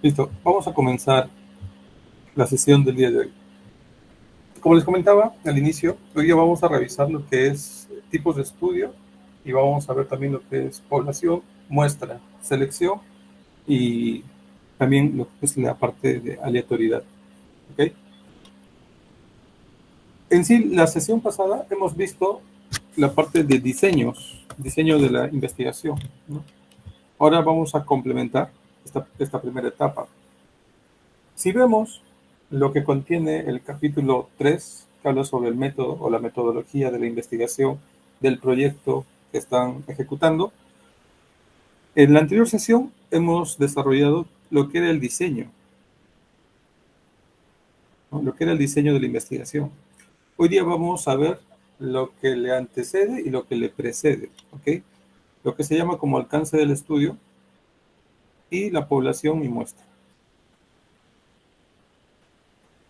Listo, vamos a comenzar la sesión del día de hoy. Como les comentaba al inicio, hoy día vamos a revisar lo que es tipos de estudio y vamos a ver también lo que es población, muestra, selección y también lo que es la parte de aleatoriedad. ¿Okay? En sí, la sesión pasada hemos visto la parte de diseños, diseño de la investigación, ¿no? Ahora vamos a complementar esta primera etapa. Si vemos lo que contiene el capítulo 3, que habla sobre el método o la metodología de la investigación del proyecto que están ejecutando, en la anterior sesión hemos desarrollado lo que era el diseño, ¿no? Lo que era el diseño de la investigación. Hoy día vamos a ver lo que le antecede y lo que le precede, ¿ok? Lo que se llama como alcance del estudio y la población y muestra.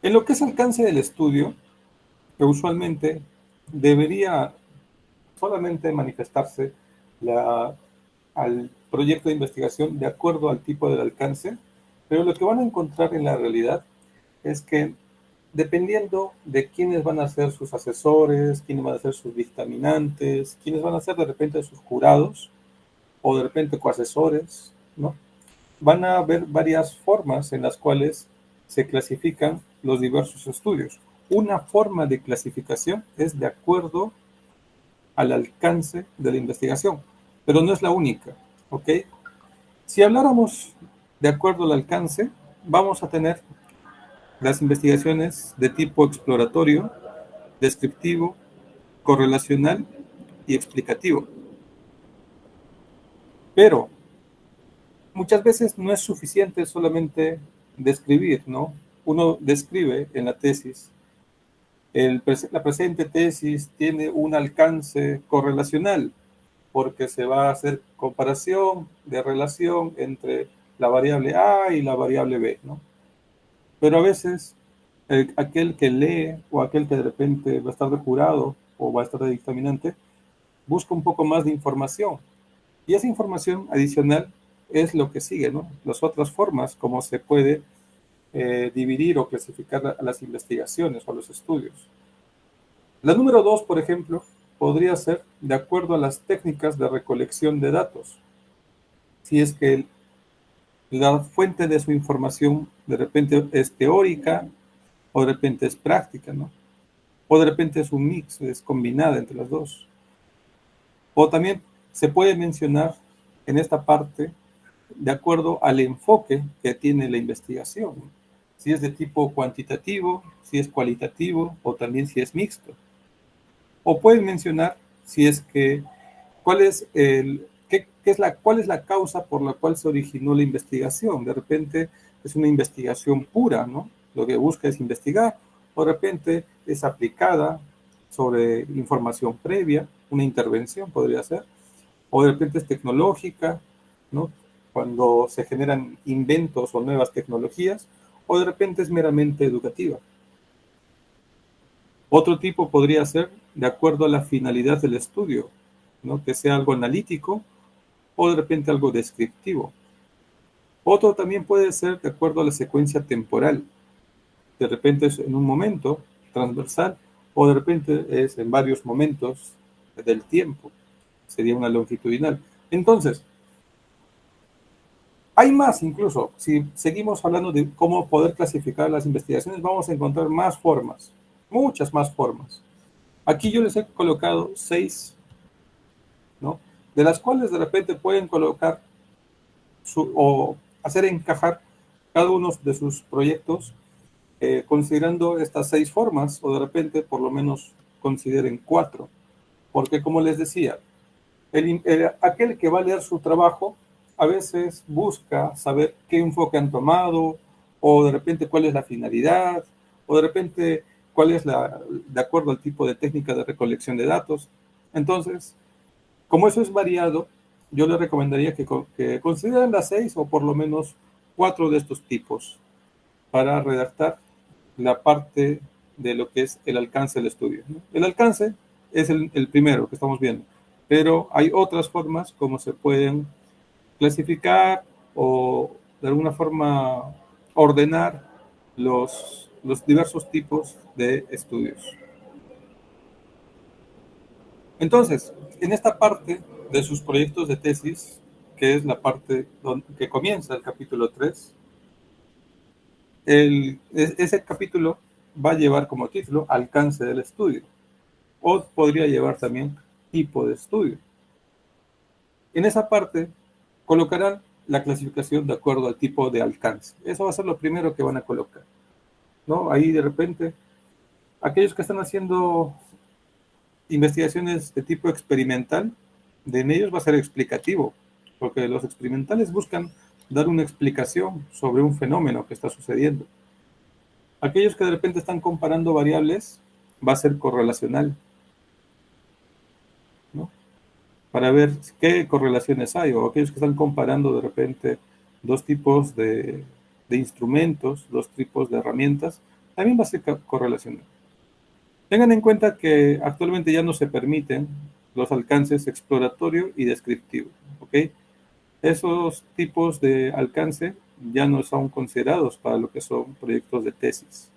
En lo que es alcance del estudio, que usualmente debería solamente manifestarse al proyecto de investigación de acuerdo al tipo del alcance, pero lo que van a encontrar en la realidad es que dependiendo de quiénes van a ser sus asesores, quiénes van a ser sus dictaminantes, quiénes van a ser de repente sus jurados o de repente coasesores, ¿no? Van a haber varias formas en las cuales se clasifican los diversos estudios. Una forma de clasificación es de acuerdo al alcance de la investigación, pero no es la única, ¿ok? Si habláramos de acuerdo al alcance, vamos a tener las investigaciones de tipo exploratorio, descriptivo, correlacional y explicativo. Pero muchas veces no es suficiente solamente describir, ¿no? Uno describe en la tesis, la presente tesis tiene un alcance correlacional, porque se va a hacer comparación de relación entre la variable A y la variable B, ¿no? Pero a veces aquel que lee o aquel que de repente va a estar de jurado o va a estar de dictaminante busca un poco más de información. Y esa información adicional es lo que sigue, ¿no? Las otras formas como se puede dividir o clasificar a las investigaciones o a los estudios. La número 2, por ejemplo, podría ser de acuerdo a las técnicas de recolección de datos. Si es que la fuente de su información de repente es teórica o de repente es práctica, ¿no? O de repente es un mix, es combinada entre las dos. O también se puede mencionar en esta parte de acuerdo al enfoque que tiene la investigación. Si es de tipo cuantitativo, si es cualitativo o también si es mixto. O pueden mencionar si es que cuál es la causa por la cual se originó la investigación. De repente es una investigación pura, ¿no? Lo que busca es investigar, o de repente es aplicada sobre información previa, una intervención podría ser, o de repente es tecnológica, ¿no? Cuando se generan inventos o nuevas tecnologías, o de repente es meramente educativa. Otro tipo podría ser de acuerdo a la finalidad del estudio, ¿no? Que sea algo analítico o de repente algo descriptivo. Otro también puede ser de acuerdo a la secuencia temporal. De repente es en un momento transversal o de repente es en varios momentos del tiempo. Sería una longitudinal. Entonces, hay más incluso. Si seguimos hablando de cómo poder clasificar las investigaciones, vamos a encontrar más formas, muchas más formas. Aquí yo les he colocado 6, ¿no? De las cuales de repente pueden colocar o hacer encajar cada uno de sus proyectos considerando estas 6 formas o de repente por lo menos consideren 4. Porque como les decía, aquel que va a leer su trabajo a veces busca saber qué enfoque han tomado o de repente cuál es la finalidad o de repente cuál es de acuerdo al tipo de técnica de recolección de datos. Entonces, como eso es variado, yo le recomendaría que consideren las 6 o por lo menos 4 de estos tipos para redactar la parte de lo que es el alcance del estudio, ¿no? El alcance es el primero que estamos viendo, pero hay otras formas como se pueden clasificar o de alguna forma, ordenar los diversos tipos de estudios. Entonces, en esta parte de sus proyectos de tesis, que es la parte que comienza el capítulo 3, ese capítulo va a llevar como título alcance del estudio, o podría llevar también tipo de estudio. En esa parte colocarán la clasificación de acuerdo al tipo de alcance. Eso va a ser lo primero que van a colocar, ¿no? Ahí de repente, aquellos que están haciendo investigaciones de tipo experimental, de en ellos va a ser explicativo, porque los experimentales buscan dar una explicación sobre un fenómeno que está sucediendo. Aquellos que de repente están comparando variables, va a ser correlacional, ¿no? Para ver qué correlaciones hay, o aquellos que están comparando de repente dos tipos de instrumentos, dos tipos de herramientas, también va a ser correlacional. Tengan en cuenta que actualmente ya no se permiten los alcances exploratorio y descriptivo, ¿ok? Esos tipos de alcance ya no son considerados para lo que son proyectos de tesis.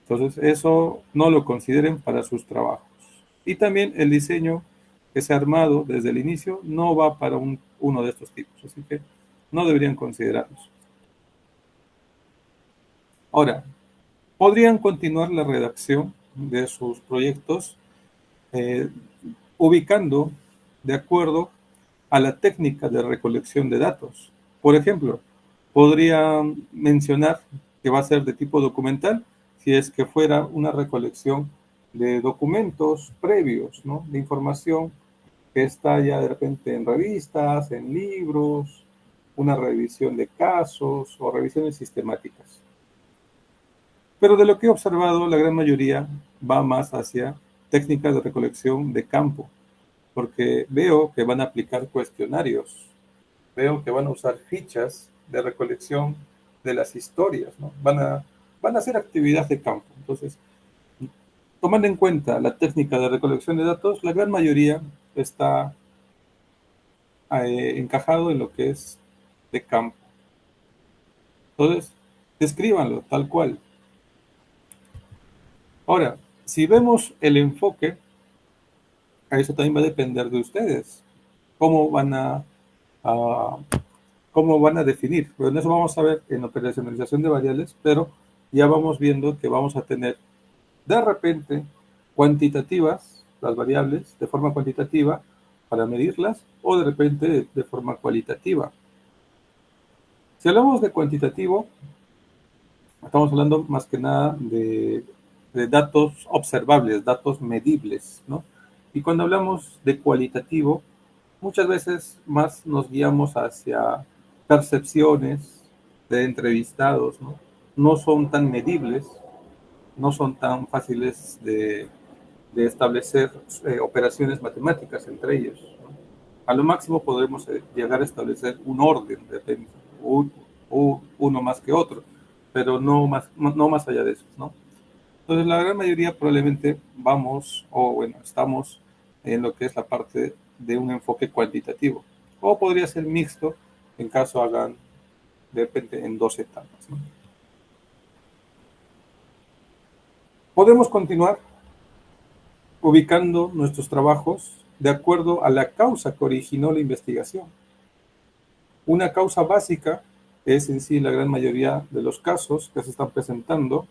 Entonces, eso no lo consideren para sus trabajos. Y también el diseño que se ha armado desde el inicio no va para uno de estos tipos, así que no deberían considerarlos. Ahora, podrían continuar la redacción de sus proyectos eh, ubicando de acuerdo a la técnica de recolección de datos. Por ejemplo, podría mencionar que va a ser de tipo documental si es que fuera una recolección de documentos previos, ¿no? De información que está ya de repente en revistas, en libros, una revisión de casos o revisiones sistemáticas. Pero de lo que he observado, la gran mayoría va más hacia técnicas de recolección de campo, porque veo que van a aplicar cuestionarios, veo que van a usar fichas de recolección de las historias, ¿no? Van a hacer actividad de campo. Entonces, tomando en cuenta la técnica de recolección de datos, la gran mayoría está encajado en lo que es de campo. Entonces, descríbanlo tal cual. Ahora, si vemos el enfoque, a eso también va a depender de ustedes. ¿Cómo van a cómo van a definir? Bueno, eso vamos a ver en operacionalización de variables, pero ya vamos viendo que vamos a tener de repente cuantitativas, las variables, de forma cuantitativa para medirlas, o de repente de forma cualitativa. Si hablamos de cuantitativo, estamos hablando más que nada de datos observables, datos medibles, ¿no? Y cuando hablamos de cualitativo, muchas veces más nos guiamos hacia percepciones de entrevistados, ¿no? No son tan medibles, no son tan fáciles de establecer operaciones matemáticas entre ellos, ¿no? A lo máximo podremos llegar a establecer un orden, depende, uno más que otro, pero no más allá de eso, ¿no? Entonces, la gran mayoría probablemente vamos, o bueno, estamos en lo que es la parte de un enfoque cuantitativo. O podría ser mixto en caso hagan, de repente, en dos etapas, ¿no? Podemos continuar ubicando nuestros trabajos de acuerdo a la causa que originó la investigación. Una causa básica es en sí la gran mayoría de los casos que se están presentando.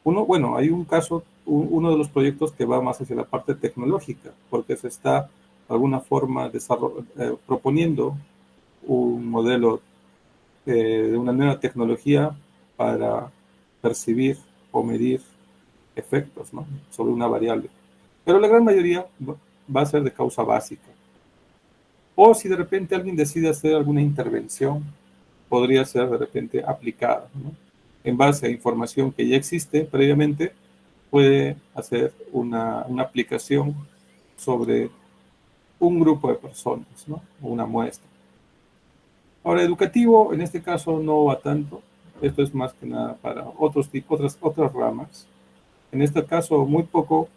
Bueno, hay un caso, uno de los proyectos que va más hacia la parte tecnológica, porque se está de alguna forma proponiendo un modelo de una nueva tecnología para percibir o medir efectos, ¿no? Sobre una variable. Pero la gran mayoría va a ser de causa básica. O si de repente alguien decide hacer alguna intervención, podría ser de repente aplicada, ¿no? En base a información que ya existe previamente, puede hacer una aplicación sobre un grupo de personas, ¿no? Una muestra. Ahora, educativo, en este caso no va tanto. Esto es más que nada para otras ramas. En este caso, muy poco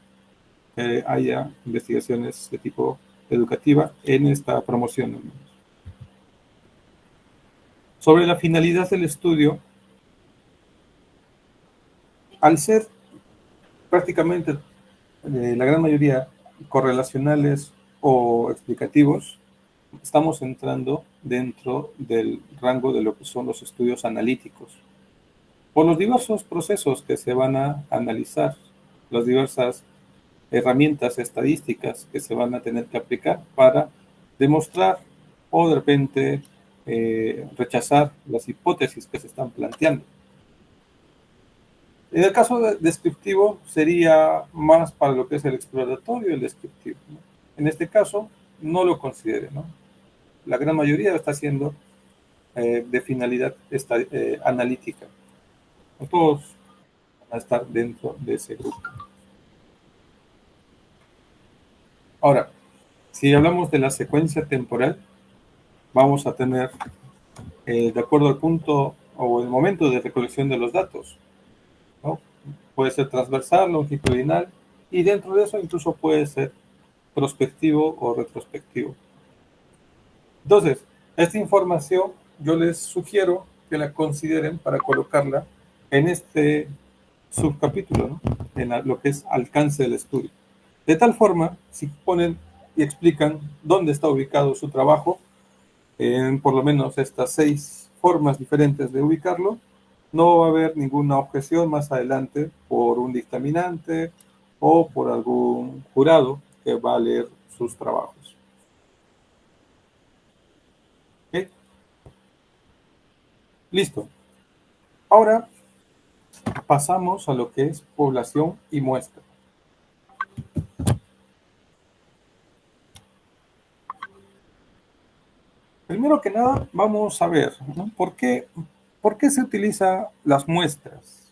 haya investigaciones de tipo educativa en esta promoción. Sobre la finalidad del estudio, al ser prácticamente la gran mayoría correlacionales o explicativos, estamos entrando dentro del rango de lo que son los estudios analíticos. Por los diversos procesos que se van a analizar, las diversas herramientas estadísticas que se van a tener que aplicar para demostrar o de repente rechazar las hipótesis que se están planteando. En el caso descriptivo sería más para lo que es el exploratorio y el descriptivo, ¿no? En este caso no lo considere, ¿no? La gran mayoría lo está haciendo de finalidad analítica. Todos van a estar dentro de ese grupo. Ahora, si hablamos de la secuencia temporal, vamos a tener, de acuerdo al punto o el momento de recolección de los datos, ¿no? Puede ser transversal, longitudinal, y dentro de eso incluso puede ser prospectivo o retrospectivo. Entonces, esta información yo les sugiero que la consideren para colocarla en este subcapítulo, ¿no? En lo que es alcance del estudio. De tal forma, si ponen y explican dónde está ubicado su trabajo, en por lo menos estas 6 formas diferentes de ubicarlo, no va a haber ninguna objeción más adelante por un dictaminante o por algún jurado que va a leer sus trabajos. ¿Okay? Listo. Ahora pasamos a lo que es población y muestra. Primero que nada, vamos a ver, ¿no? ¿Por qué se utilizan las muestras?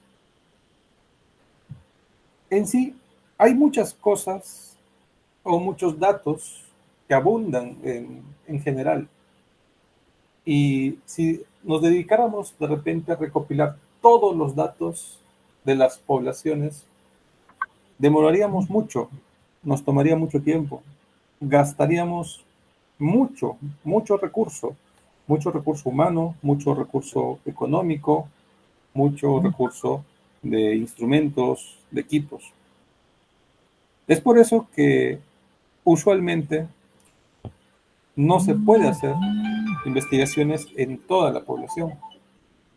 En sí, hay muchas cosas o muchos datos que abundan en general. Y si nos dedicáramos de repente a recopilar todos los datos de las poblaciones, demoraríamos mucho, nos tomaría mucho tiempo, gastaríamos mucho recurso humano, mucho recurso económico, mucho recurso de instrumentos, de equipos. Es por eso que usualmente no se puede hacer investigaciones en toda la población.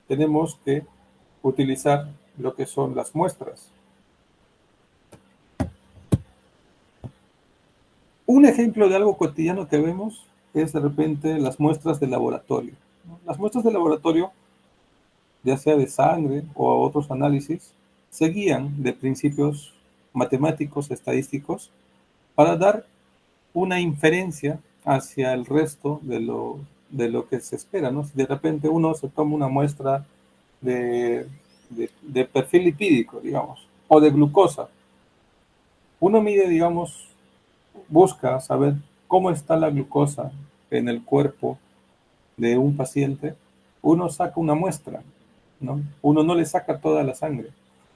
Tenemos que utilizar lo que son las muestras. Un ejemplo de algo cotidiano que vemos es de repente las muestras de laboratorio. Las muestras de laboratorio, ya sea de sangre o otros análisis, se guían de principios matemáticos, estadísticos, para dar una inferencia hacia el resto de lo que se espera, ¿no? Si de repente uno se toma una muestra de perfil lipídico, digamos, o de glucosa, uno mide, digamos, busca saber cómo está la glucosa en el cuerpo de un paciente, uno saca una muestra, ¿no? Uno no le saca toda la sangre,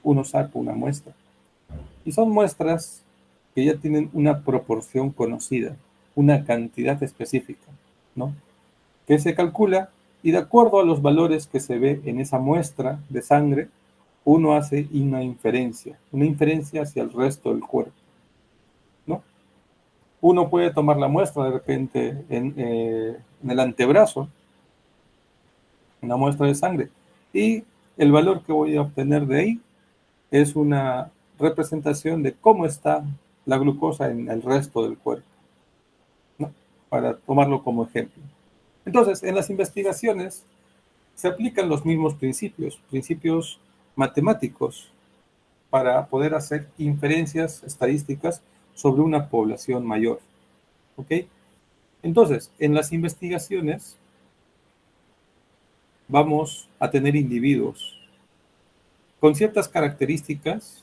uno saca una muestra. Y son muestras que ya tienen una proporción conocida, una cantidad específica, ¿no? Que se calcula y de acuerdo a los valores que se ve en esa muestra de sangre, uno hace una inferencia hacia el resto del cuerpo, ¿no? Uno puede tomar la muestra de repente en el antebrazo, una muestra de sangre, y el valor que voy a obtener de ahí es una representación de cómo está la glucosa en el resto del cuerpo, ¿no? Para tomarlo como ejemplo. Entonces, en las investigaciones se aplican los mismos principios matemáticos, para poder hacer inferencias estadísticas sobre una población mayor. ¿Ok? Entonces, en las investigaciones vamos a tener individuos con ciertas características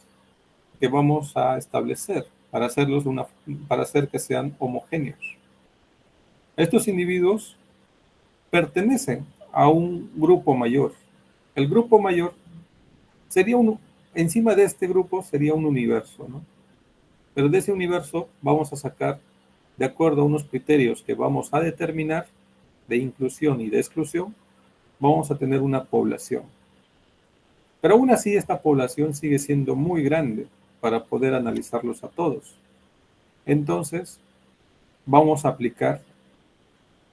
que vamos a establecer para hacer que sean homogéneos. Estos individuos pertenecen a un grupo mayor. El grupo mayor sería encima de este grupo sería un universo, ¿no? Pero de ese universo vamos a sacar, de acuerdo a unos criterios que vamos a determinar de inclusión y de exclusión, vamos a tener una población. Pero aún así esta población sigue siendo muy grande para poder analizarlos a todos. Entonces, vamos a aplicar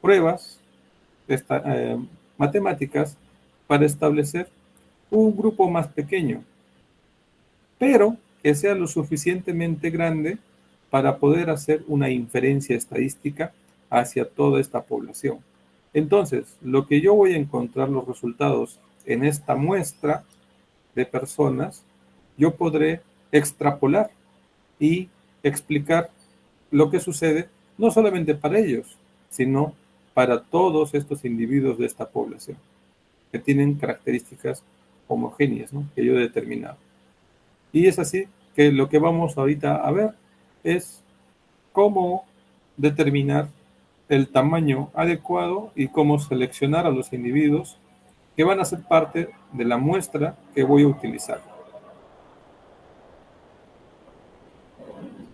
pruebas matemáticas para establecer un grupo más pequeño, pero que sea lo suficientemente grande para poder hacer una inferencia estadística hacia toda esta población. Entonces, lo que yo voy a encontrar los resultados en esta muestra de personas, yo podré extrapolar y explicar lo que sucede no solamente para ellos, sino para todos estos individuos de esta población, que tienen características homogéneas, ¿no?, que yo he determinado. Y es así que lo que vamos ahorita a ver es cómo determinar el tamaño adecuado y cómo seleccionar a los individuos que van a ser parte de la muestra que voy a utilizar.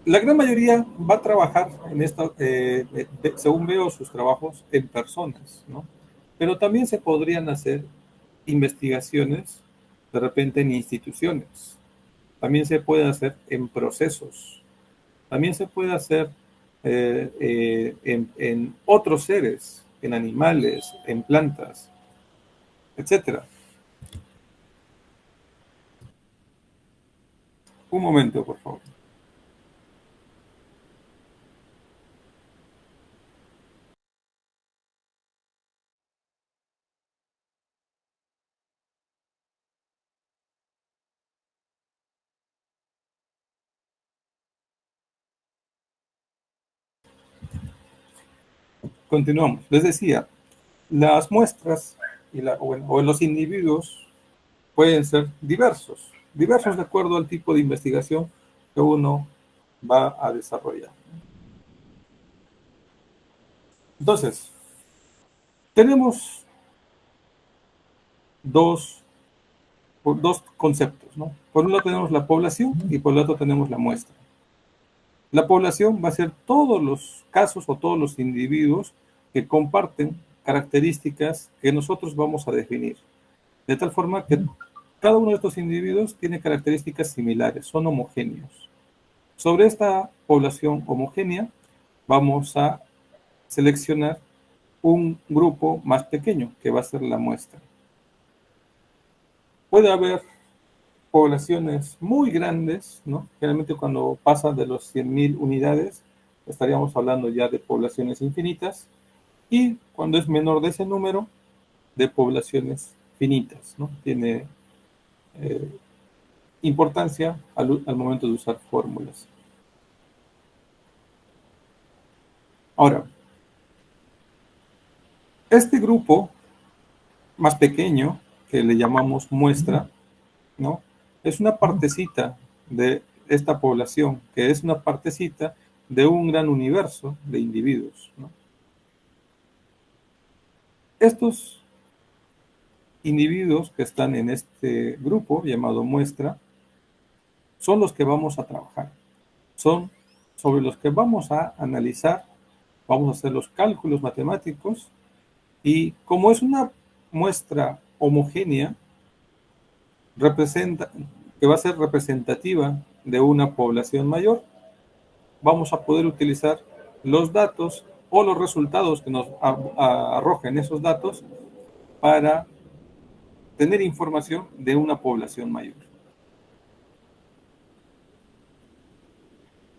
La gran mayoría va a trabajar en esta, según veo sus trabajos, en personas, ¿no? Pero también se podrían hacer investigaciones de repente en instituciones. También se puede hacer en procesos. También se puede hacer en otros seres, en animales, en plantas, etcétera. Un momento, por favor. Continuamos. Les decía, las muestras o los individuos pueden ser diversos, diversos de acuerdo al tipo de investigación que uno va a desarrollar. Entonces, tenemos dos conceptos, ¿no? Por un lado tenemos la población y por el otro tenemos la muestra. La población va a ser todos los casos o todos los individuos que comparten características que nosotros vamos a definir. De tal forma que cada uno de estos individuos tiene características similares, son homogéneos. Sobre esta población homogénea vamos a seleccionar un grupo más pequeño, que va a ser la muestra. Puede haber poblaciones muy grandes, ¿no? Generalmente cuando pasa de los 100.000 unidades, estaríamos hablando ya de poblaciones infinitas, y cuando es menor de ese número, de poblaciones finitas, ¿no? Tiene importancia al momento de usar fórmulas. Ahora, este grupo más pequeño, que le llamamos muestra, ¿no?, es una partecita de esta población, que es una partecita de un gran universo de individuos, ¿no? Estos individuos que están en este grupo llamado muestra son los que vamos a trabajar, son sobre los que vamos a analizar, vamos a hacer los cálculos matemáticos, y como es una muestra homogénea, que va a ser representativa de una población mayor, vamos a poder utilizar los datos o los resultados que nos arrojen esos datos para tener información de una población mayor.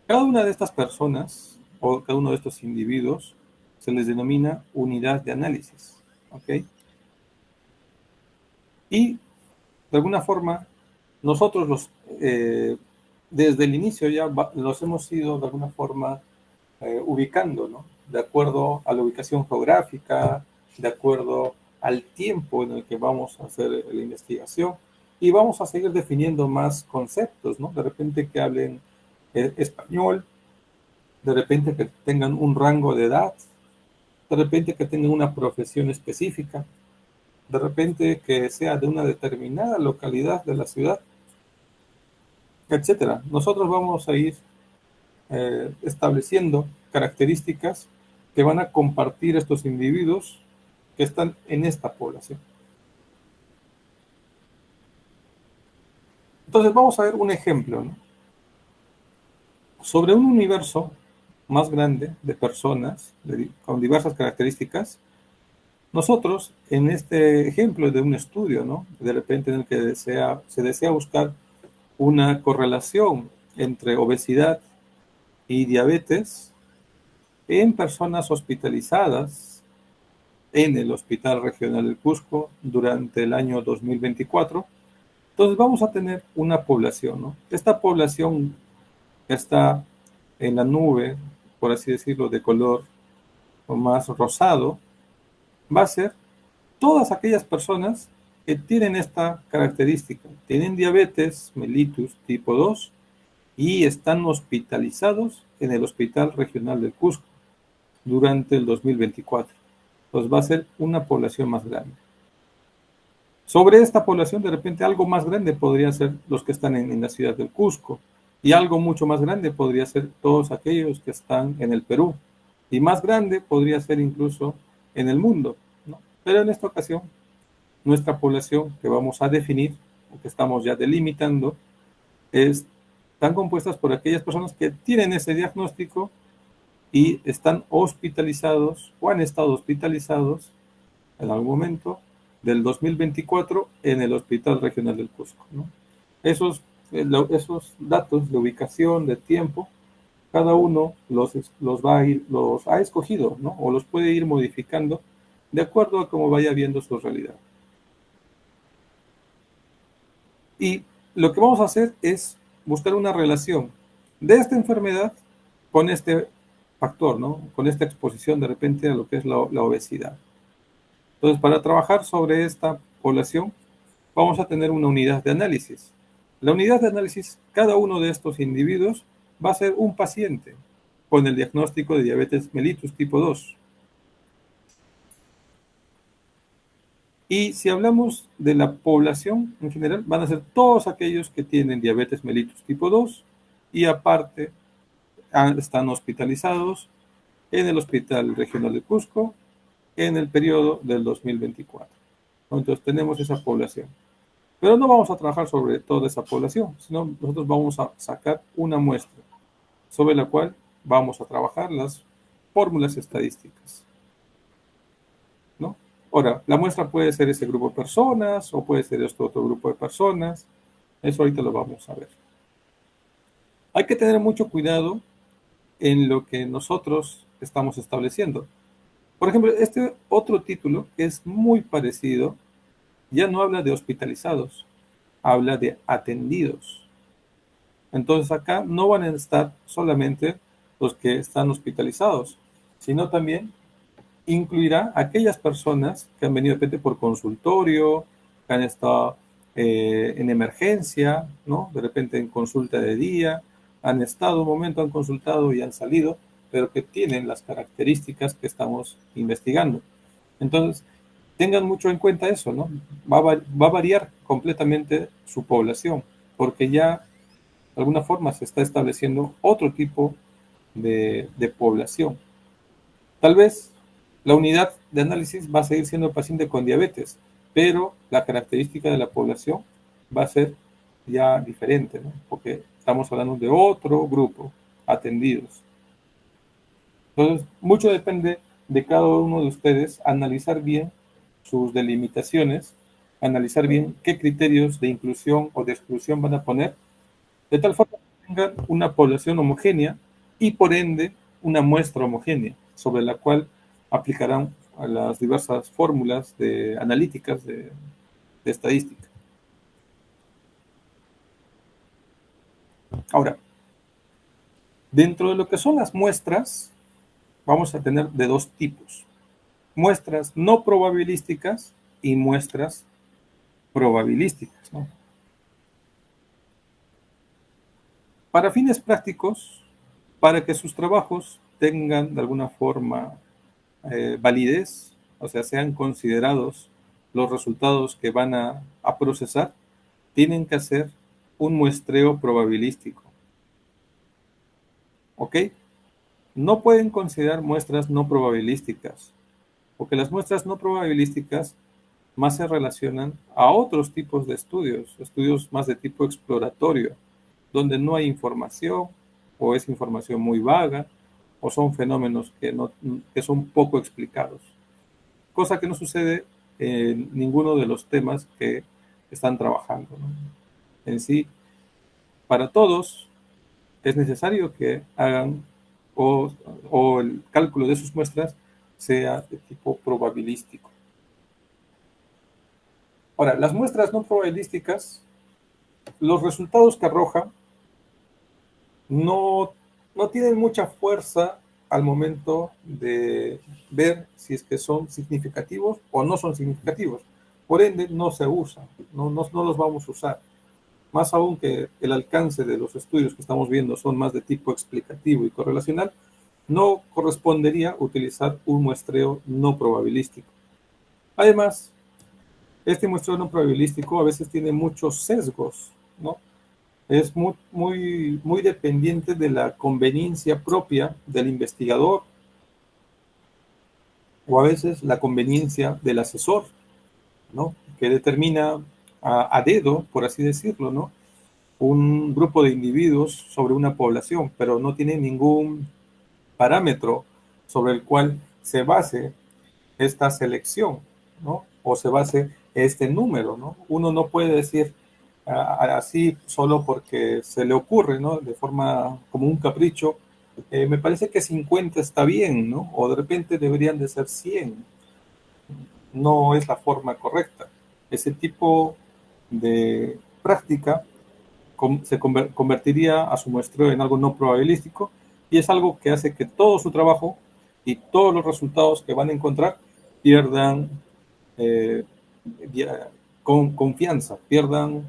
Cada una de estas personas o cada uno de estos individuos se les denomina unidad de análisis, ¿ok? Y de alguna forma nosotros desde el inicio ya los hemos ido de alguna forma ubicando, ¿no?, de acuerdo a la ubicación geográfica, de acuerdo al tiempo en el que vamos a hacer la investigación, y vamos a seguir definiendo más conceptos, ¿no? De repente que hablen español, de repente que tengan un rango de edad, de repente que tengan una profesión específica, de repente que sea de una determinada localidad de la ciudad, etcétera. Nosotros vamos a ir estableciendo características que van a compartir estos individuos que están en esta población. Entonces vamos a ver un ejemplo, ¿no? Sobre un universo más grande de personas con diversas características, nosotros en este ejemplo de un estudio, ¿no? De repente en el que se desea buscar una correlación entre obesidad y diabetes en personas hospitalizadas en el Hospital Regional del Cusco durante el año 2024. Entonces vamos a tener una población, ¿no? Esta población está en la nube, por así decirlo, de color más rosado, va a ser todas aquellas personas que tienen esta característica, tienen diabetes mellitus tipo 2 y están hospitalizados en el Hospital Regional del Cusco durante el 2024. Entonces va a ser una población más grande. Sobre esta población, de repente, algo más grande podría ser los que están en la ciudad del Cusco, y algo mucho más grande podría ser todos aquellos que están en el Perú, y más grande podría ser incluso en el mundo, ¿no? Pero en esta ocasión, nuestra población que vamos a definir, o que estamos ya delimitando, están compuestas por aquellas personas que tienen ese diagnóstico y están hospitalizados o han estado hospitalizados en algún momento del 2024 en el Hospital Regional del Cusco, ¿no? Esos datos de ubicación, de tiempo, cada uno los ha escogido, ¿no? O los puede ir modificando de acuerdo a cómo vaya viendo su realidad. Y lo que vamos a hacer es buscar una relación de esta enfermedad con este factor, ¿no? Con esta exposición de repente a lo que es la obesidad. Entonces, para trabajar sobre esta población, vamos a tener una unidad de análisis. La unidad de análisis, cada uno de estos individuos va a ser un paciente con el diagnóstico de diabetes mellitus tipo 2. Y si hablamos de la población en general, van a ser todos aquellos que tienen diabetes mellitus tipo 2 y aparte están hospitalizados en el Hospital Regional de Cusco en el periodo del 2024. Entonces tenemos esa población. Pero no vamos a trabajar sobre toda esa población, sino nosotros vamos a sacar una muestra sobre la cual vamos a trabajar las fórmulas estadísticas, ¿no? Ahora, la muestra puede ser ese grupo de personas o puede ser este otro grupo de personas. Eso ahorita lo vamos a ver. Hay que tener mucho cuidado en lo que nosotros estamos estableciendo. Por ejemplo, este otro título que es muy parecido, ya no habla de hospitalizados, habla de atendidos. Entonces acá no van a estar solamente los que están hospitalizados, sino también incluirá aquellas personas que han venido de repente por consultorio, que han estado en emergencia, ¿no? De repente en consulta de día, han estado un momento, han consultado y han salido, pero que tienen las características que estamos investigando. Entonces, tengan mucho en cuenta eso, ¿no? Va a variar completamente su población, porque ya de alguna forma se está estableciendo otro tipo de población. Tal vez la unidad de análisis va a seguir siendo el paciente con diabetes, pero la característica de la población va a ser ya diferente, ¿no? Porque estamos hablando de otro grupo atendidos. Entonces, mucho depende de cada uno de ustedes analizar bien sus delimitaciones, analizar bien qué criterios de inclusión o de exclusión van a poner, de tal forma que tengan una población homogénea y por ende una muestra homogénea sobre la cual aplicarán a las diversas fórmulas analíticas de estadística. Ahora, dentro de lo que son las muestras, vamos a tener de dos tipos: muestras no probabilísticas y muestras probabilísticas, ¿no? Para fines prácticos, para que sus trabajos tengan de alguna forma validez, o sea, sean considerados los resultados que van a procesar, tienen que hacer un muestreo probabilístico. ¿Ok? No pueden considerar muestras no probabilísticas, porque las muestras no probabilísticas más se relacionan a otros tipos de estudios, estudios más de tipo exploratorio, donde no hay información o es información muy vaga o son fenómenos que son poco explicados, cosa que no sucede en ninguno de los temas que están trabajando, ¿no? En sí, para todos es necesario que hagan o, o el cálculo de sus muestras sea de tipo probabilístico. Ahora, las muestras no probabilísticas, los resultados que arroja no, no tienen mucha fuerza al momento de ver si es que son significativos o no son significativos. Por ende, no se usan, no los vamos a usar. Más aún que el alcance de los estudios que estamos viendo son más de tipo explicativo y correlacional, no correspondería utilizar un muestreo no probabilístico. Además, este muestreo no probabilístico a veces tiene muchos sesgos, ¿no? Es muy dependiente de la conveniencia propia del investigador o a veces la conveniencia del asesor, ¿no? Que determina a dedo, por así decirlo, ¿no? Un grupo de individuos sobre una población, pero no tiene ningún parámetro sobre el cual se base esta selección, ¿no? O se base este número, ¿no? Uno no puede decir así solo porque se le ocurre, ¿no? De forma como un capricho, me parece que 50 está bien, ¿no? O de repente deberían de ser 100. No es la forma correcta. Ese tipo de práctica se convertiría a su muestreo en algo no probabilístico y es algo que hace que todo su trabajo y todos los resultados que van a encontrar pierdan eh, con confianza, pierdan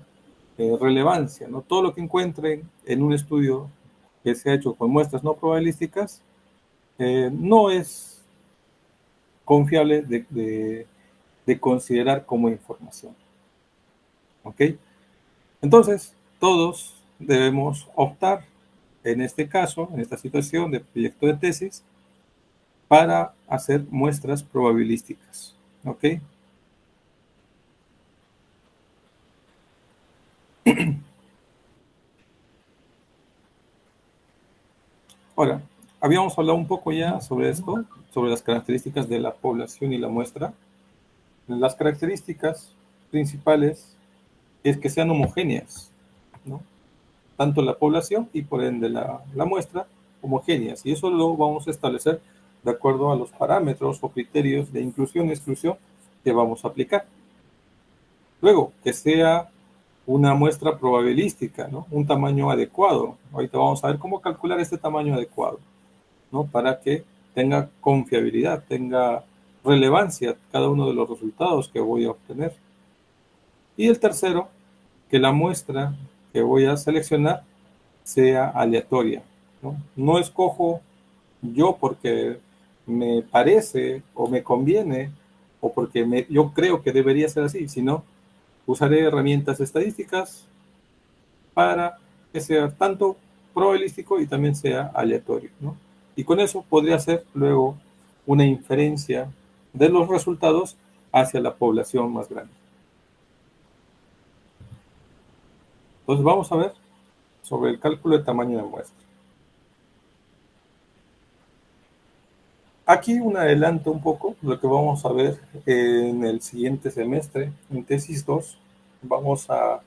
relevancia, ¿no? Todo lo que encuentren en un estudio que se ha hecho con muestras no probabilísticas no es confiable de considerar como información. ¿Ok? Entonces, todos debemos optar, en este caso, en esta situación de proyecto de tesis, para hacer muestras probabilísticas. ¿Ok? Ahora, habíamos hablado un poco ya sobre esto, sobre las características de la población y la muestra. Las características principales es que sean homogéneas, ¿no? Tanto la población y por ende la muestra homogéneas. Y eso lo vamos a establecer de acuerdo a los parámetros o criterios de inclusión y exclusión que vamos a aplicar. Luego, que sea una muestra probabilística, ¿no? Un tamaño adecuado. Ahorita vamos a ver cómo calcular este tamaño adecuado, ¿no? Para que tenga confiabilidad, tenga relevancia cada uno de los resultados que voy a obtener. Y el tercero, que la muestra que voy a seleccionar sea aleatoria, ¿no? No escojo yo porque me parece o me conviene o porque yo creo que debería ser así, sino usaré herramientas estadísticas para que sea tanto probabilístico y también sea aleatorio, ¿no? Y con eso podría hacer luego una inferencia de los resultados hacia la población más grande. Entonces vamos a ver sobre el cálculo de tamaño de muestra. Aquí un adelanto un poco de lo que vamos a ver en el siguiente semestre, en tesis 2, vamos a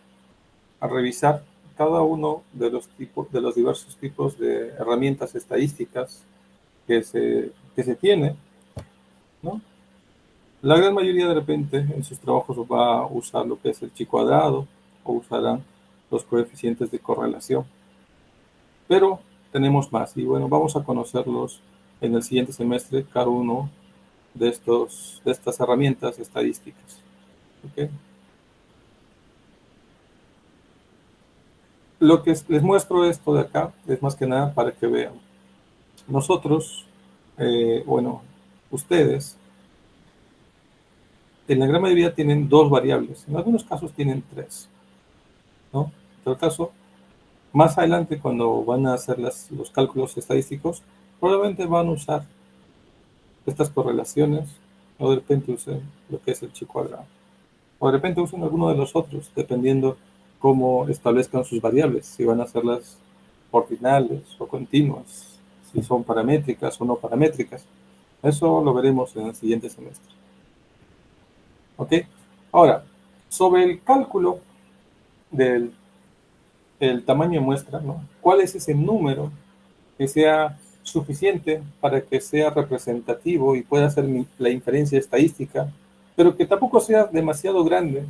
revisar cada uno de los tipos, de los diversos tipos de herramientas estadísticas que se tiene, ¿no? La gran mayoría de repente en sus trabajos va a usar lo que es el chi cuadrado o usarán los coeficientes de correlación. Pero tenemos más y bueno, vamos a conocerlos en el siguiente semestre, cada uno de estas herramientas estadísticas. ¿Okay? Lo que les muestro esto de acá es más que nada para que vean. Nosotros, bueno, ustedes, en la gran mayoría tienen dos variables, en algunos casos tienen tres, ¿no? En todo caso, más adelante cuando van a hacer los cálculos estadísticos, probablemente van a usar estas correlaciones o de repente usen lo que es el chi cuadrado. O de repente usen alguno de los otros, dependiendo cómo establezcan sus variables, si van a hacerlas ordinales o continuas, si son paramétricas o no paramétricas. Eso lo veremos en el siguiente semestre. ¿Ok? Ahora, sobre el cálculo del el tamaño de muestra, ¿no? ¿Cuál es ese número que sea suficiente para que sea representativo y pueda hacer la inferencia estadística, pero que tampoco sea demasiado grande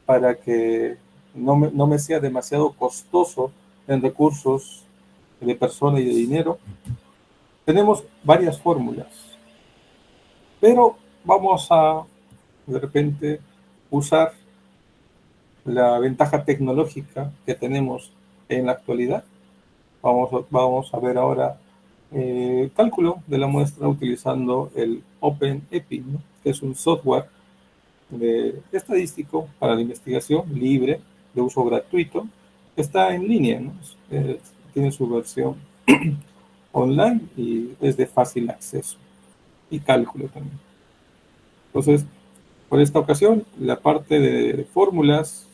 para que no me sea demasiado costoso en recursos de persona y de dinero? Tenemos varias fórmulas, pero vamos a de repente usar la ventaja tecnológica que tenemos en la actualidad. Vamos a ver ahora cálculo de la muestra utilizando el OpenEpi, ¿no? Que es un software estadístico para la investigación libre, de uso gratuito, que está en línea, ¿no? Tiene su versión online y es de fácil acceso y cálculo también. Entonces, por esta ocasión, la parte de fórmulas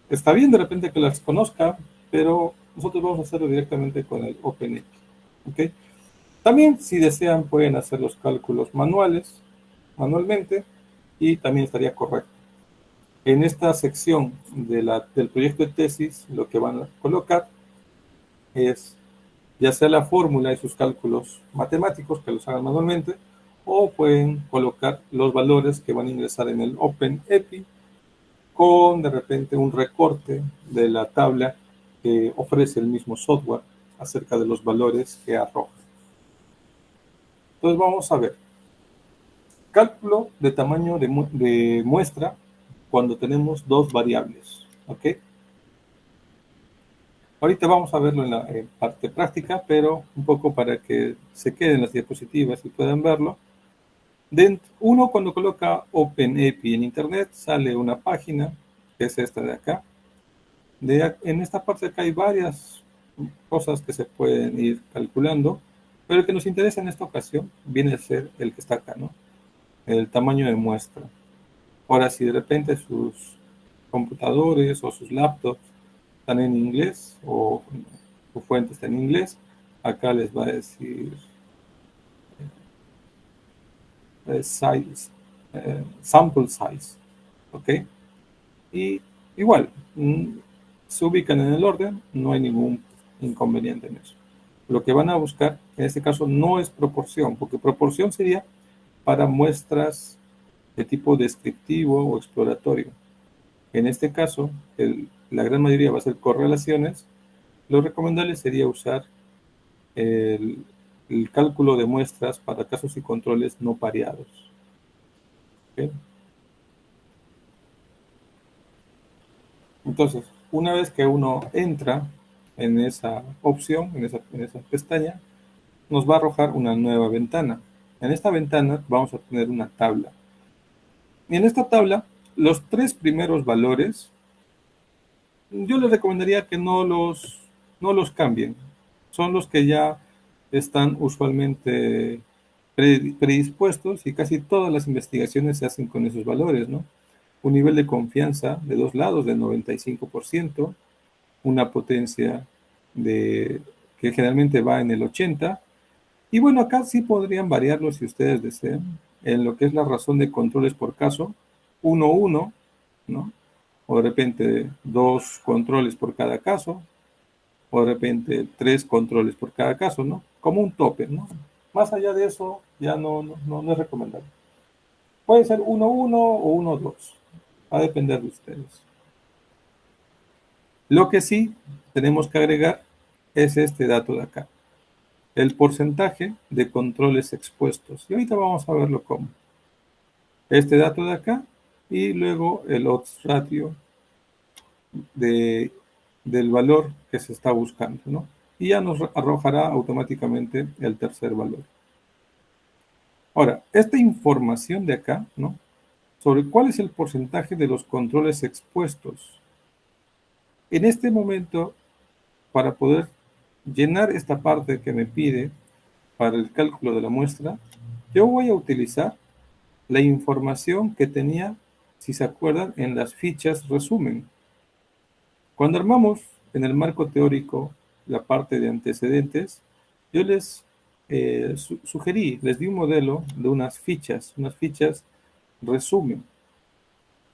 está bien de repente que las conozca, pero nosotros vamos a hacerlo directamente con el OpenEpi. ¿Ok? También, si desean, pueden hacer los cálculos manualmente, y también estaría correcto. En esta sección del proyecto de tesis, lo que van a colocar es ya sea la fórmula y sus cálculos matemáticos, que los hagan manualmente, o pueden colocar los valores que van a ingresar en el OpenEpi con de repente un recorte de la tabla que ofrece el mismo software acerca de los valores que arroja. Entonces vamos a ver. Cálculo de tamaño de muestra cuando tenemos dos variables. ¿Ok? Ahorita vamos a verlo en la parte práctica, pero un poco para que se queden las diapositivas y puedan verlo. Uno, cuando coloca OpenEpi en internet, sale una página, que es esta de acá. En esta parte de acá hay varias cosas que se pueden ir calculando, pero el que nos interesa en esta ocasión viene a ser el que está acá, ¿no? El tamaño de muestra. Ahora, si de repente sus computadores o sus laptops están en inglés o su fuente está en inglés, acá les va a decir size, sample size, ¿ok? Y igual, se ubican en el orden, no hay ningún inconveniente en eso. Lo que van a buscar en este caso no es proporción, porque proporción sería para muestras de tipo descriptivo o exploratorio. En este caso, la gran mayoría va a ser correlaciones. Lo recomendable sería usar el, el cálculo de muestras para casos y controles no pareados. ¿Okay? Entonces, una vez que uno entra en esa opción, en esa pestaña, nos va a arrojar una nueva ventana. En esta ventana vamos a tener una tabla. Y en esta tabla, los tres primeros valores, yo les recomendaría que no los cambien. Son los que ya están usualmente predispuestos y casi todas las investigaciones se hacen con esos valores, ¿no? Un nivel de confianza de dos lados de 95%, una potencia que generalmente va en el 80%, y bueno, acá sí podrían variarlo si ustedes desean, en lo que es la razón de controles por caso, 1, ¿no? O de repente dos controles por cada caso, o de repente tres controles por cada caso, ¿no? Como un tope, ¿no? Más allá de eso, ya no es recomendable. Puede ser 1 o 1 2, va a depender de ustedes. Lo que sí tenemos que agregar es este dato de acá, el porcentaje de controles expuestos. Y ahorita vamos a verlo cómo. Este dato de acá y luego el odds ratio del valor que se está buscando, ¿no? Y ya nos arrojará automáticamente el tercer valor. Ahora, esta información de acá, ¿no? Sobre cuál es el porcentaje de los controles expuestos. En este momento, para poder llenar esta parte que me pide para el cálculo de la muestra, yo voy a utilizar la información que tenía si se acuerdan, en las fichas resumen. Cuando armamos en el marco teórico la parte de antecedentes, yo les sugerí, les di un modelo de unas fichas resumen.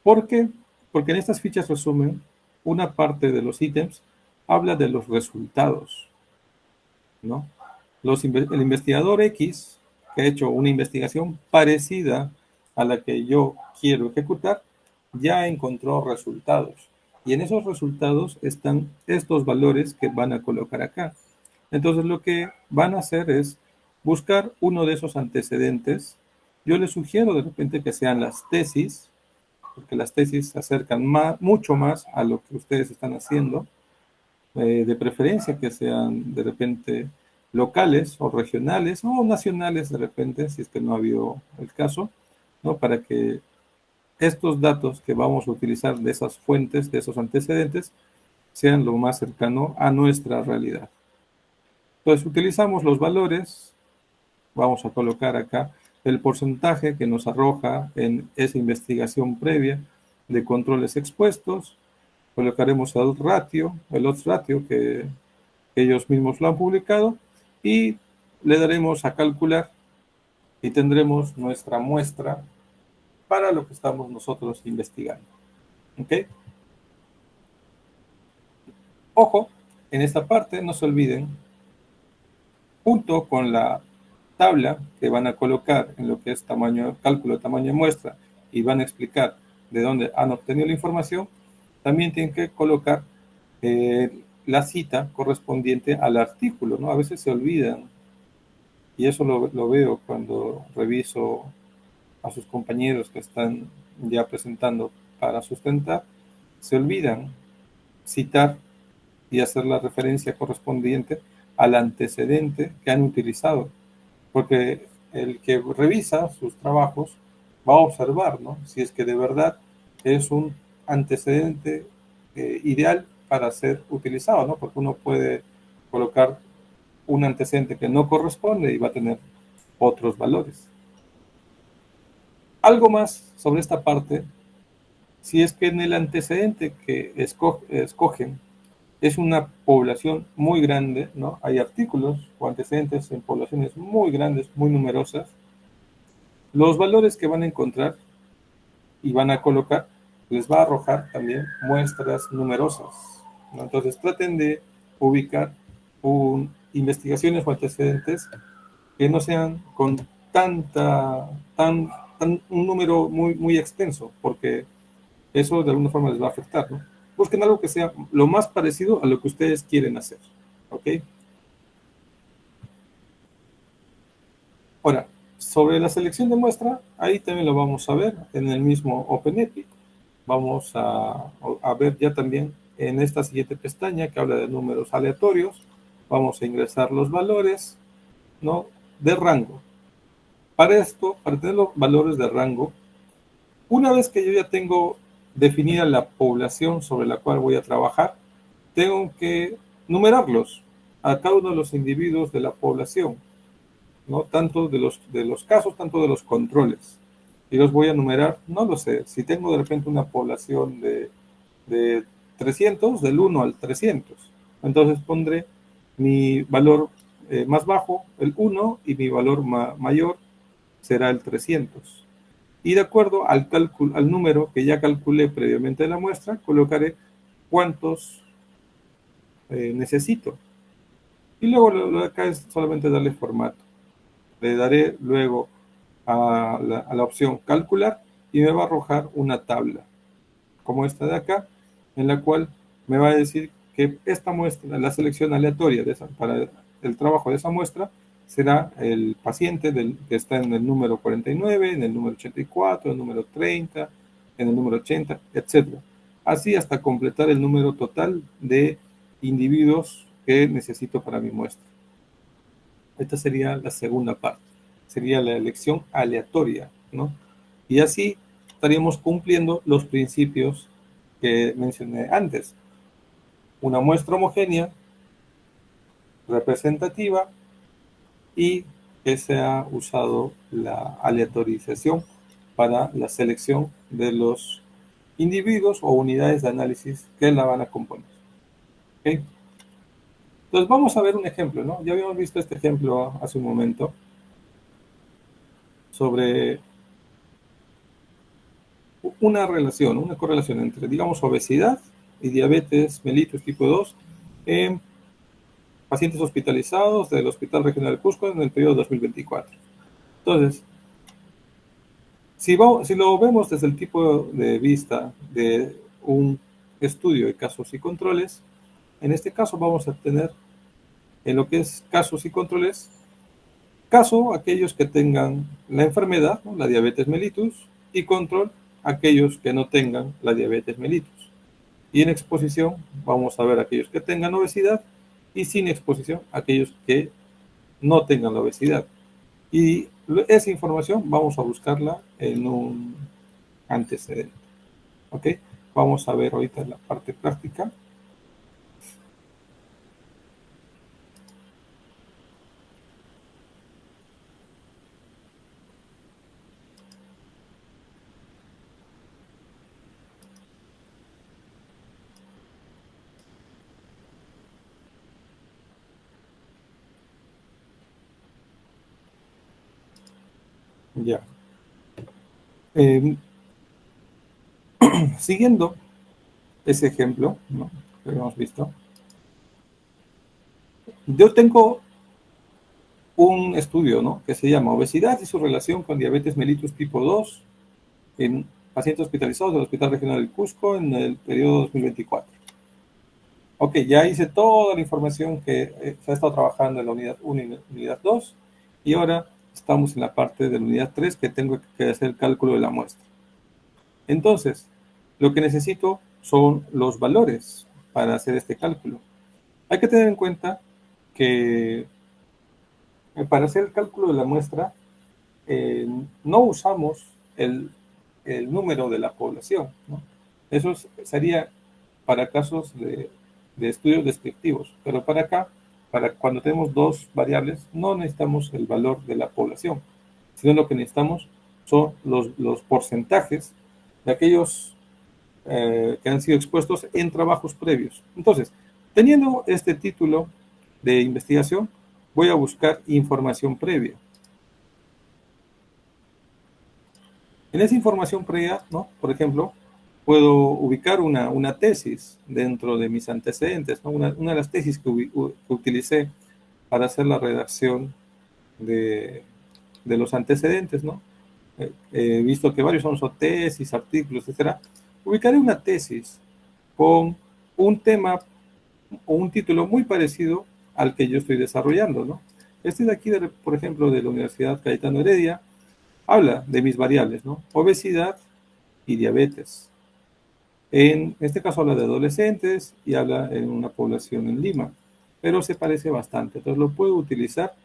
¿Por qué? Porque en estas fichas resumen, una parte de los ítems habla de los resultados, ¿no? El investigador X, que ha hecho una investigación parecida a la que yo quiero ejecutar, ya encontró resultados. Y en esos resultados están estos valores que van a colocar acá. Entonces lo que van a hacer es buscar uno de esos antecedentes. Yo les sugiero de repente que sean las tesis, porque las tesis se acercan mucho más a lo que ustedes están haciendo, de preferencia que sean de repente locales o regionales o nacionales de repente, si es que no ha habido el caso, ¿no? Para que estos datos que vamos a utilizar de esas fuentes, de esos antecedentes, sean lo más cercano a nuestra realidad. Entonces utilizamos los valores, vamos a colocar acá el porcentaje que nos arroja en esa investigación previa de controles expuestos, colocaremos el odds ratio que ellos mismos lo han publicado y le daremos a calcular y tendremos nuestra muestra para lo que estamos nosotros investigando. ¿Ok? Ojo, en esta parte no se olviden, junto con la tabla que van a colocar en lo que es cálculo de tamaño de muestra y van a explicar de dónde han obtenido la información, también tienen que colocar la cita correspondiente al artículo, ¿no? A veces se olvidan, y eso lo veo cuando reviso a sus compañeros que están ya presentando para sustentar, se olvidan citar y hacer la referencia correspondiente al antecedente que han utilizado, porque el que revisa sus trabajos va a observar, ¿no? Si es que de verdad es un antecedente ideal para ser utilizado, ¿no? Porque uno puede colocar un antecedente que no corresponde y va a tener otros valores. Algo más sobre esta parte, si es que en el antecedente que escogen es una población muy grande, ¿no? Hay artículos o antecedentes en poblaciones muy grandes, muy numerosas, los valores que van a encontrar y van a colocar les va a arrojar también muestras numerosas, ¿no? Entonces traten de ubicar investigaciones o antecedentes que no sean con un número muy extenso, porque eso de alguna forma les va a afectar, ¿no? Busquen algo que sea lo más parecido a lo que ustedes quieren hacer, ¿ok? Ahora, sobre la selección de muestra, ahí también lo vamos a ver en el mismo OpenEpic. Vamos a ver ya también en esta siguiente pestaña que habla de números aleatorios. Vamos a ingresar los valores, ¿no? De rango. Para esto, para tener los valores de rango, una vez que yo ya tengo definida la población sobre la cual voy a trabajar, tengo que numerarlos a cada uno de los individuos de la población, ¿no? Tanto de los casos, tanto de los controles. Y los voy a numerar, no lo sé, si tengo de repente una población de 300, del 1 al 300. Entonces pondré mi valor más bajo, el 1, y mi valor mayor será el 300. Y de acuerdo al número que ya calculé previamente de la muestra, colocaré cuántos necesito. Y luego lo de acá es solamente darle formato. Le daré luego a la opción calcular y me va a arrojar una tabla como esta de acá, en la cual me va a decir que esta muestra, la selección aleatoria para el trabajo de esa muestra, será el paciente que está en el número 49, en el número 84, en el número 30, en el número 80, etc. Así hasta completar el número total de individuos que necesito para mi muestra. Esta sería la segunda parte, sería la elección aleatoria, ¿no? Y así estaríamos cumpliendo los principios que mencioné antes. Una muestra homogénea, representativa y que se ha usado la aleatorización para la selección de los individuos o unidades de análisis que la van a componer. ¿Okay? Entonces vamos a ver un ejemplo, ¿no? Ya habíamos visto este ejemplo hace un momento sobre una relación, una correlación entre, digamos, obesidad y diabetes mellitus tipo 2 en pacientes hospitalizados del Hospital Regional de Cusco en el periodo 2024. Entonces, si lo vemos desde el tipo de vista de un estudio de casos y controles, en este caso vamos a tener en lo que es casos y controles, caso aquellos que tengan la enfermedad, ¿no? La diabetes mellitus, y control aquellos que no tengan la diabetes mellitus. Y en exposición vamos a ver aquellos que tengan obesidad y sin exposición aquellos que no tengan la obesidad. Y esa información vamos a buscarla en un antecedente. ¿Ok? Vamos a ver ahorita la parte práctica. Ya. Eh, Siguiendo ese ejemplo, ¿no? Que hemos visto, yo tengo un estudio, ¿no? Que se llama Obesidad y su relación con diabetes mellitus tipo 2 en pacientes hospitalizados del Hospital Regional del Cusco en el periodo 2024. Ok, ya hice toda la información que se ha estado trabajando en la unidad 1 y unidad 2 y ahora estamos en la parte de la unidad 3 que tengo que hacer el cálculo de la muestra. Entonces, lo que necesito son los valores para hacer este cálculo. Hay que tener en cuenta que para hacer el cálculo de la muestra no usamos el número de la población, ¿no? Eso sería para casos de estudios descriptivos, pero para acá, para cuando tenemos dos variables, no necesitamos el valor de la población, sino lo que necesitamos son los porcentajes de aquellos que han sido expuestos en trabajos previos. Entonces, teniendo este título de investigación, voy a buscar información previa. En esa información previa, ¿no? Por ejemplo, puedo ubicar una tesis dentro de mis antecedentes, ¿no? Una de las tesis que utilicé para hacer la redacción de los antecedentes, ¿no? He visto que varios son tesis, artículos, etcétera. Ubicaré una tesis con un tema o un título muy parecido al que yo estoy desarrollando, ¿no? Este de aquí, por ejemplo, de la Universidad Cayetano Heredia, habla de mis variables, ¿no? Obesidad y diabetes. En este caso habla de adolescentes y habla en una población en Lima, pero se parece bastante. Entonces lo puedo utilizar,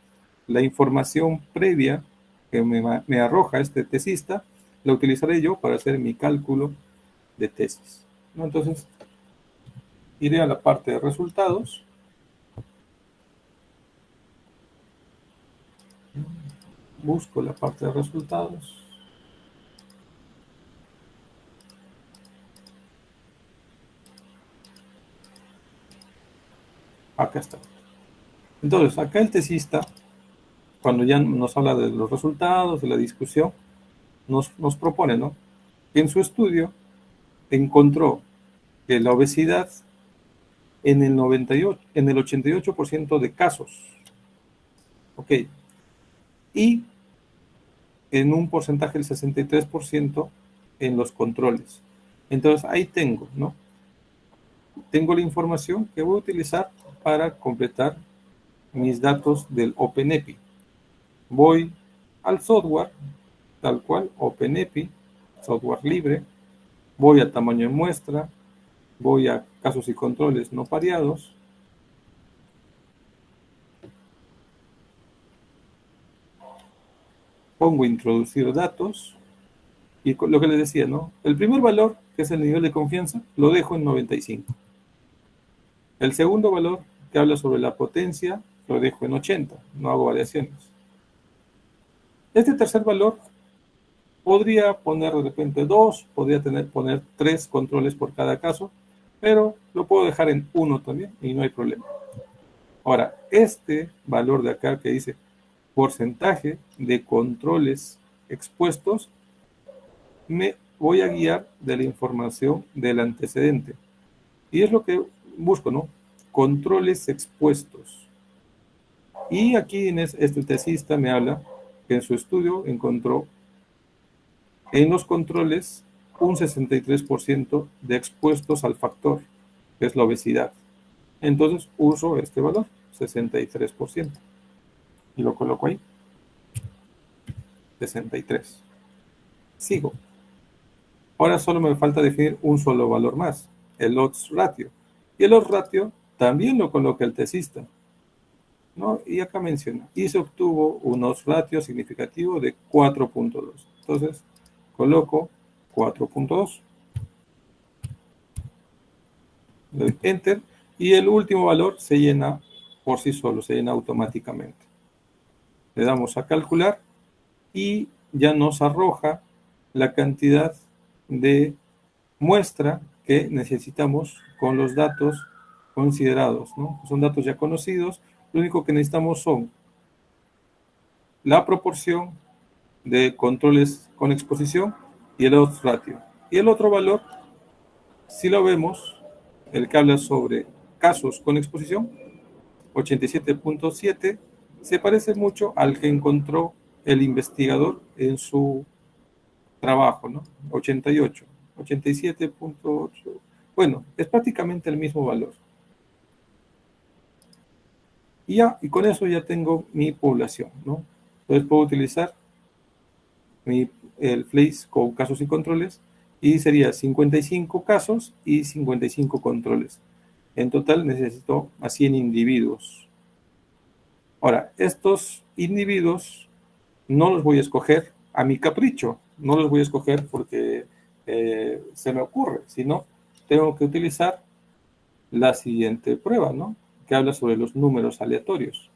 la información previa que me arroja este tesista, la utilizaré yo para hacer mi cálculo de tesis, ¿no? Entonces iré a la parte de resultados. Busco la parte de resultados. Acá está. Entonces, acá el tesista, cuando ya nos habla de los resultados, de la discusión, nos propone, ¿no? Que en su estudio encontró que la obesidad en el 98, en el 88% de casos, ¿ok? Y en un porcentaje del 63% en los controles. Entonces, ahí tengo, ¿no? Tengo la información que voy a utilizar para completar mis datos del OpenEpi. Voy al software, tal cual, OpenEpi, software libre, voy a tamaño de muestra, voy a casos y controles no pareados, pongo introducir datos, y lo que les decía, ¿no? El primer valor, que es el nivel de confianza, lo dejo en 95. El segundo valor, que habla sobre la potencia, lo dejo en 80, no hago variaciones. Este tercer valor Podría poner de repente 2, podría poner 3 controles por cada caso, pero lo puedo dejar en 1 también y no hay problema. Ahora, este valor de acá que dice porcentaje de controles expuestos, me voy a guiar de la información del antecedente. Y es lo que busco, ¿no? Controles expuestos. Y aquí este tesista me habla que en su estudio encontró en los controles un 63% de expuestos al factor, que es la obesidad. Entonces uso este valor, 63%, y lo coloco ahí, 63. Sigo. Ahora solo me falta definir un solo valor más, el odds ratio. Y el odds ratio también lo coloca el tesista, ¿no? Y acá menciona, y se obtuvo un odds ratio significativo de 4.2. Entonces, coloco 4.2. Le doy Enter, y el último valor se llena por sí solo, se llena automáticamente. Le damos a calcular y ya nos arroja la cantidad de muestra que necesitamos con los datos considerados, ¿no? Son datos ya conocidos, lo único que necesitamos son la proporción de controles con exposición y el odds ratio. Y el otro valor, si lo vemos, el que habla sobre casos con exposición, 87.7, se parece mucho al que encontró el investigador en su trabajo, ¿no? 88, 87.8. Bueno, es prácticamente el mismo valor. Y con eso ya tengo mi población, ¿no? Entonces puedo utilizar el place con casos y controles, y sería 55 casos y 55 controles. En total necesito a 100 individuos. Ahora, estos individuos no los voy a escoger a mi capricho, no los voy a escoger porque se me ocurre, sino tengo que utilizar la siguiente prueba, ¿no? Que habla sobre los números aleatorios.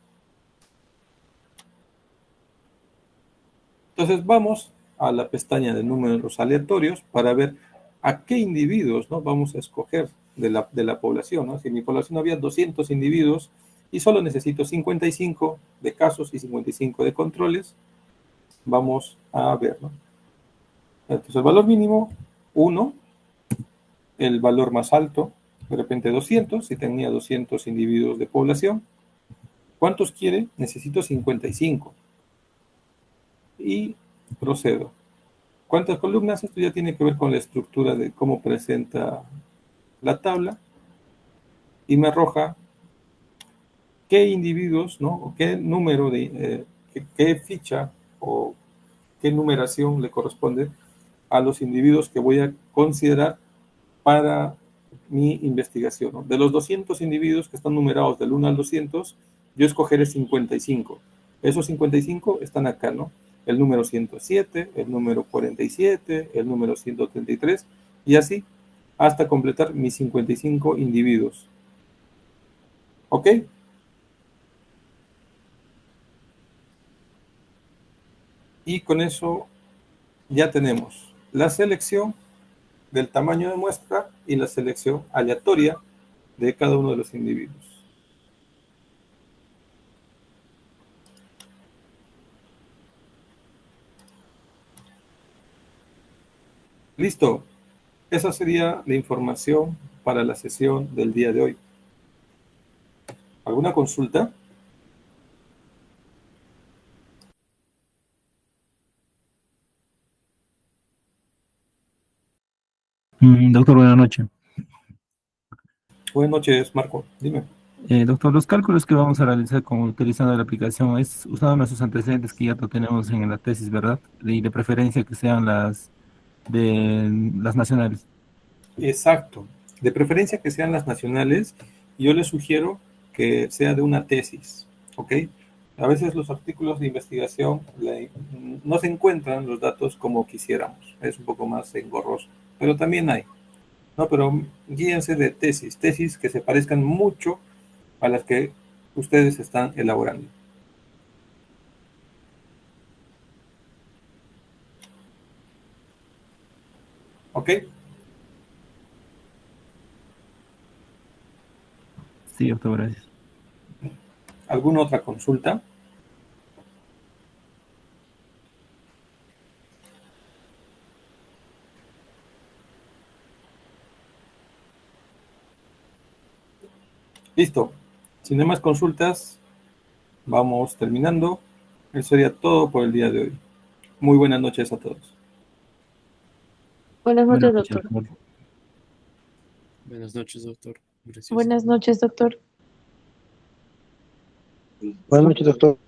Entonces vamos a la pestaña de números aleatorios para ver a qué individuos, ¿no?, vamos a escoger de la población, ¿no? Si en mi población había 200 individuos y solo necesito 55 de casos y 55 de controles, vamos a ver, ¿no? Entonces el valor mínimo, 1, el valor más alto, de repente 200, si tenía 200 individuos de población. ¿Cuántos quiere? Necesito 55. Y procedo. ¿Cuántas columnas? Esto ya tiene que ver con la estructura de cómo presenta la tabla. Y me arroja qué individuos, ¿no? O qué número de, qué ficha o qué numeración le corresponde a los individuos que voy a considerar para mi investigación, ¿no? De los 200 individuos que están numerados del 1 al 200, yo escogeré 55. Esos 55 están acá, ¿no? El número 107, el número 47, el número 133, y así hasta completar mis 55 individuos. ¿Ok? Y con eso ya tenemos la selección del tamaño de muestra y la selección aleatoria de cada uno de los individuos. Listo. Esa sería la información para la sesión del día de hoy. ¿Alguna consulta? Doctor, buenas noches. Buenas noches, Marco. Dime. Doctor, los cálculos que vamos a realizar utilizando la aplicación es usando nuestros antecedentes que ya tenemos en la tesis, ¿verdad? Y de preferencia que sean las nacionales. Exacto. De preferencia que sean las nacionales, yo les sugiero que sea de una tesis, ¿ok? A veces los artículos de investigación no se encuentran los datos como quisiéramos. Es un poco más engorroso, pero también hay, ¿no? Pero guíense de tesis que se parezcan mucho a las que ustedes están elaborando. ¿Ok? Sí, doctor, gracias. ¿Alguna otra consulta? Listo. Si no hay más consultas, vamos terminando. Eso sería todo por el día de hoy. Muy buenas noches a todos. Buenas Buenas noches, noches, doctor. doctor. Buenas noches, doctor. Gracias. Buenas noches, doctor. Buenas noches, doctor.